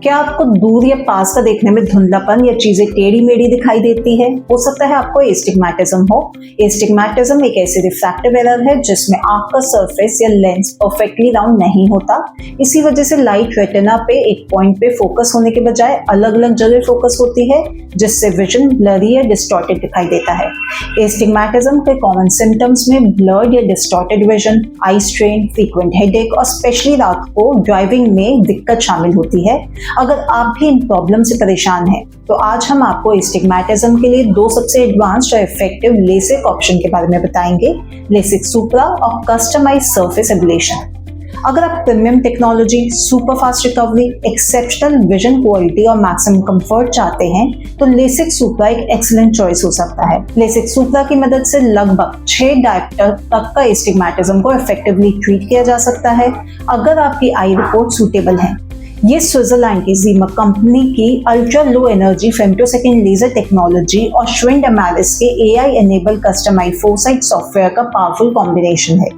क्या आपको दूर या पास का देखने में धुंधलापन या चीजें टेढ़ी मेढ़ी दिखाई देती है? हो सकता है आपको एस्टिग्मैटिज्म हो। एस्टिग्मैटिज्म एक ऐसी रिफ्रैक्टिव एरर है जिसमें आंख का सरफेस या लेंस परफेक्टली राउंड नहीं होता। इसी वजह से लाइट रेटिना पे एक पॉइंट पे फोकस होने के बजाय अलग अलग जगह फोकस होती है, जिससे विजन ब्लरी या डिस्टॉर्टेड दिखाई देता है। एस्टिग्मैटिज्म के कॉमन सिम्टम्स में ब्लर्ड या distorted vision, eye strain, frequent headache और स्पेशली रात को ड्राइविंग में दिक्कत शामिल होती है। अगर आप भी इन प्रॉब्लम से परेशान हैं, तो आज हम आपको एस्टिग्मैटिज्म के लिए दो सबसे एडवांस्ड और इफेक्टिव लेसिक ऑप्शन के बारे में बताएंगे, लेसिक सुप्रा और कस्टमाइज्ड सरफेस एब्लेशन। अगर आप premium technology, super fast recovery, exceptional vision quality और मैक्सिमम कंफर्ट चाहते हैं, तो लेसिक सुप्रा एक एक्सीलेंट चॉइस हो सकता है। लेसिक सुप्रा की मदद से लगभग 6 डायप्टर तक का एस्टिग्मैटिज्म को इफेक्टिवली ट्रीट किया जा सकता है, अगर आपकी आई रिपोर्ट सूटेबल है। ये स्विट्जरलैंड की जीमा कंपनी की ultra low energy femtosecond laser technology और श्विंड एमालिस के AI enable customised foresight software का पावरफुल कॉम्बिनेशन है।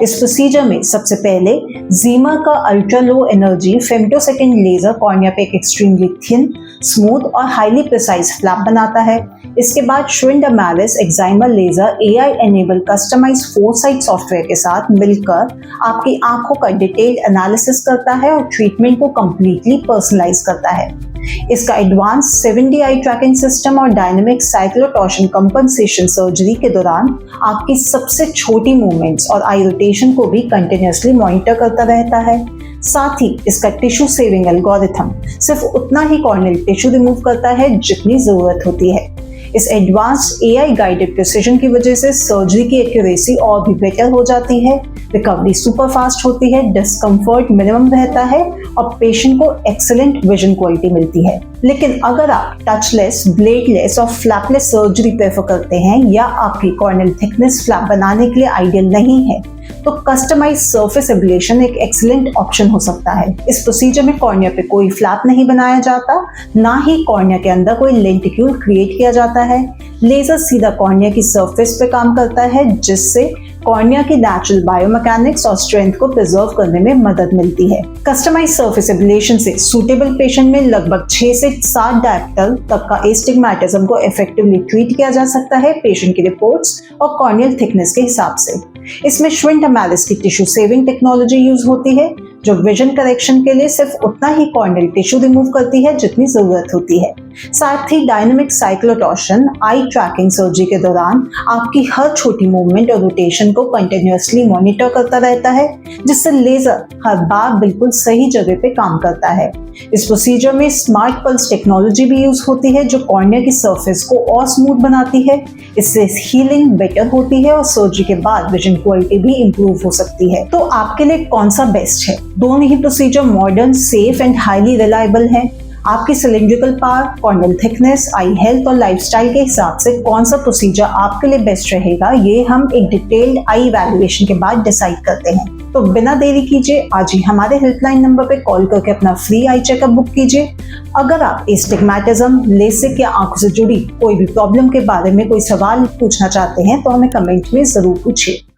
इस प्रोसीजर में सबसे पहले जीमा का ultra low energy femtosecond laser cornea पे एक एक्सट्रीमली थिन, स्मूथ और हाईली प्रिसाइज फ्लैप बनाता है। इसके बाद Schwind Amaris excimer laser AI enable customised foresight software के साथ मिलकर आपकी आंखों का डिटेल्ड एनालिसिस करता है और ट्रीटमेंट को कंप्लीटली पर्सनलाइज करता है। इसका एडवांस 7D आई ट्रैकिंग सिस्टम और डायनेमिक साइक्लोटॉर्शन कंपनसेशन सर्जरी के दौरान आपकी सबसे छोटी मूवमेंट्स और आई रोटेशन को भी कंटिन्यूअसली मॉनिटर करता रहता है। साथ ही इसका टिश्यू सेविंग एल्गोरिथम सिर्फ उतना ही कॉर्नियल टिश्यू रिमूव करता है जितनी जरूरत होती है। इस एडवांस्ड AI गाइडेड प्रिसिजन की वजह से सर्जरी की एक्यूरेसी और भी बेटर हो जाती है, रिकवरी सुपर फास्ट होती है, डिस्कम्फर्ट मिनिमम रहता है और पेशेंट को एक्सीलेंट विजन क्वालिटी मिलती है। लेकिन अगर आप टचलेस, ब्लेडलेस और फ्लैपलेस सर्जरी प्रेफर करते हैं या आपकी कॉर्नियल थिकनेस फ्लैप बनाने के लिए आइडियल नहीं है, तो कस्टमाइज्ड सरफेस एब्लेशन एक एक्सीलेंट ऑप्शन हो सकता है। इस प्रोसीजर में कॉर्निया पे कोई फ्लैप नहीं बनाया जाता, ना ही कॉर्निया के अंदर कोई लेंटिक्यूल क्रिएट किया जाता है। लेजर सीधा कॉर्निया की सरफेस पे काम करता है, जिससे कॉर्निया की नेचुरल बायोमैकेनिक्स और स्ट्रेंथ को प्रिजर्व करने में मदद मिलती है। कस्टमाइज्ड सरफेस एब्लेशन से सूटेबल पेशेंट में लगभग 6 से 7 डायप्टर तक का एस्टिग्मैटिज्म को इफेक्टिवली ट्रीट किया जा सकता है, पेशेंट की रिपोर्ट्स और कॉर्नियल थिकनेस के हिसाब से। इसमें श्विंड एमालिस की टिश्यू सेविंग टेक्नोलॉजी यूज होती है, जो विजन करेक्शन के लिए सिर्फ उतना ही कॉर्नियल टिश्यू रिमूव करती है जितनी जरूरत होती है। साथ ही डायनेमिक साइक्लोटॉर्शन आई ट्रैकिंग सर्जरी के दौरान आपकी हर छोटी मूवमेंट और रोटेशन को कंटिन्यूअसली मॉनिटर करता रहता है, जिससे लेजर हर बार बिल्कुल सही जगह पे काम करता है। इस प्रोसीजर में स्मार्ट पल्स टेक्नोलॉजी भी यूज होती है, जो कॉर्निया की सरफेस को और स्मूथ बनाती है। इससे हीलिंग बेटर होती है और सर्जरी के बाद विजन क्वालिटी भी इंप्रूव हो सकती है। तो आपके लिए कौन सा बेस्ट है? दोनों ही procedure modern, safe and highly reliable है। आपकी cylindrical power, corneal thickness, eye health और लाइफस्टाइल के हिसाब से कौन सा प्रोसीजर आपके लिए बेस्ट रहेगा, ये हम एक डिटेल्ड आई इवैल्यूएशन के बाद डिसाइड करते हैं। तो बिना देरी कीजिए आज ही हमारे हेल्पलाइन नंबर पे कॉल करके अपना फ्री आई चेकअप बुक कीजिए। अगर आप एस्टिग्मैटिज्म, लेसिक या आंखों से जुड़ी कोई भी प्रॉब्लम के बारे में कोई सवाल पूछना चाहते हैं, तो हमें कमेंट में जरूर पूछिए।